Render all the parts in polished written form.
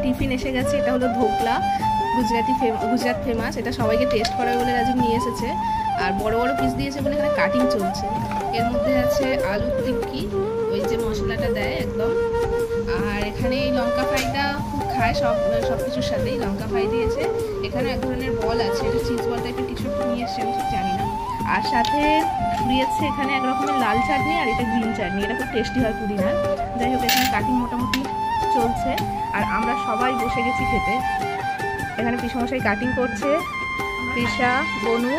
Tiffin এসে গেছে। এটা হলো ধোকলা, গুজরাট ফেমাস। এটা সবাইকে টেস্ট করাবে বলে রাজীব নিয়ে এসেছে। আর বড় বড় পিস দিয়েছে বলে এখানে কাটিং চলছে। এর মধ্যে আছে আলুর টিক্কি, ওই যে মশলাটা দেয় একদম। আর এখানে এই লঙ্কা ফ্রাইটা খুব খায় সব কিছুর সাথেই লঙ্কা ফ্রাই দিয়েছে। এখানে এক ধরনের বল আছে, এটা চিজ বল টাইপের কিছু নিয়ে এসছে, আমি ঠিক জানি না। আর সাথে দিয়েছে এখানে এক রকমের লাল চাটনি, আর এটা গ্রিন চাটনি। এটা খুব টেস্টি হয় পুদিনার। যাই হোক, এখানে কাটিং মোটামুটি চলছে আর আমরা সবাই বসে গেছি খেতে। এখানে পিসমশাই কাটিং করছে, তৃষা, বনু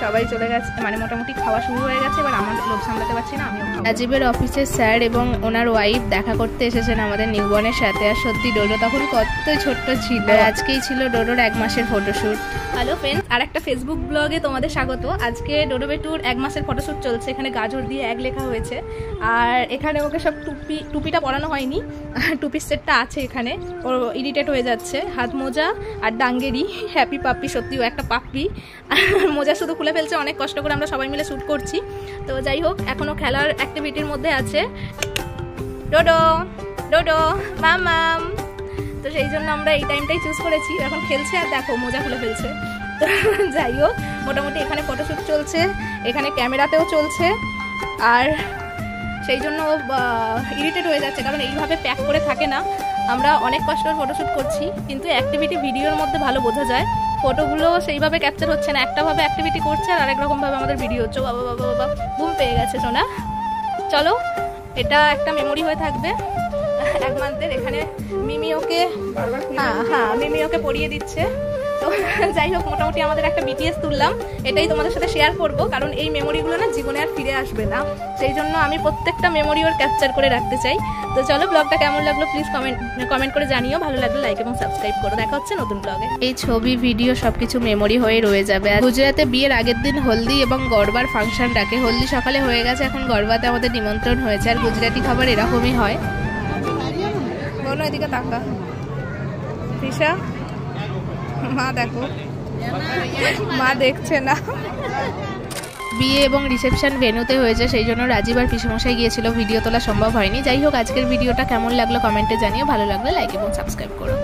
সবাই চলে গেছে, মানে মোটামুটি খাওয়া শুরু হয়ে গেছে। এবার আমার লোক সামলাতে পারছি না, আমিও খাবো। রাজীবের অফিসের স্যার এবং ওনার ওয়াইফ দেখা করতে এসেছেন আমাদের নিউবর্নের সাথে। আর সত্যি ডোডো তখন কত ছোট্ট ছিল। আজকেই ছিল ডোডোর 1 মাসের ফটোশ্যুট। হ্যালো ফ্রেন্ডস, আর একটা ফেসবুক ব্লগে তোমাদের স্বাগত। আজকে ডোডো বেটুর 1 মাসের ফটোশ্যুট চলছে। এখানে গাজর দিয়ে এক লেখা হয়েছে। আর এখানে ওকে সব টুপিটা পরানো হয়নি, টুপির সেটটা আছে এখানে। ও ইরিটেট হয়ে যাচ্ছে। হাত মোজা আর ডাঙ্গেরি, হ্যাপি পাপ্পি। সত্যি ও একটা পাপ্পি। মোজা শুধু খুলে ফেলছে, অনেক কষ্ট করে আমরা সবাই মিলে শ্যুট করছি। তো যাই হোক, এখনও খেলার অ্যাক্টিভিটির মধ্যে আছে। ডোডো ডোডো মামাম। তো সেই জন্য আমরা এই টাইমটাই চুজ করেছি। এখন খেলছে আর দেখো মোজা খুলে ফেলছে। তো যাই হোক, মোটামুটি এখানে ফটোশ্যুট চলছে, এখানে ক্যামেরাতেও চলছে। আর সেই জন্য ইরিটেট হয়ে যাচ্ছে, কারণ এইভাবে প্যাক করে থাকে না। আমরা অনেক কষ্ট করে ফটোশ্যুট করছি, কিন্তু অ্যাক্টিভিটি ভিডিওর মধ্যে ভালো বোঝা যায়। ফটোগুলো সেইভাবে ক্যাপচার হচ্ছে না, একটাভাবে অ্যাক্টিভিটি করছে আর আরেক রকমভাবে আমাদের ভিডিও হচ্ছে। বাবা বাবা বাবা, ঘুম পেয়ে গেছে সোনা। চলো, এটা একটা মেমোরি হয়ে থাকবে 1 মান্থের। এখানে মিমি ওকে পড়িয়ে দিচ্ছে। তো যাই হোক, মোটামুটি আমাদের একটা বিটিএস তুললাম। এটাই তোমাদের সাথে শেয়ার করব, কারণ এই মেমোরিগুলো না জীবনে আর ফিরে আসবে না। সেই জন্য আমি প্রত্যেকটা মেমোরি ওর ক্যাপচার করে রাখতে চাই। তো চলো, ব্লগটা কেমন লাগলো প্লিজ কমেন্ট করে জানিও। ভালো লাগলে লাইক এবং সাবস্ক্রাইব করো। দেখা হচ্ছে নতুন ব্লগে। এই ছবি ভিডিও সবকিছু মেমোরি হয়ে রয়ে যাবে। আর গুজরাটে বিয়ের আগের দিন হলদি এবং গরবার ফাংশন ডাকে। হলদি সকালে হয়ে গেছে, এখন গরবাতে আমাদের নিমন্ত্রণ হয়েছে। আর গুজরাটি খাবার এরকমই হয়। বলো, এদিকে তাকা। তৃষা, মা দেখো, মা দেখছে না। বিয়ে এবং রিসেপশন ভেন্যুতে হয়েছে, সেই জন্য রাজীব আর পিসমশাই গিয়েছিল, ভিডিও তোলা সম্ভব হয়নি। যাই হোক, আজকের ভিডিওটা কেমন লাগলো কমেন্টে জানিও। ভালো লাগলে লাইক এবং সাবস্ক্রাইব করো।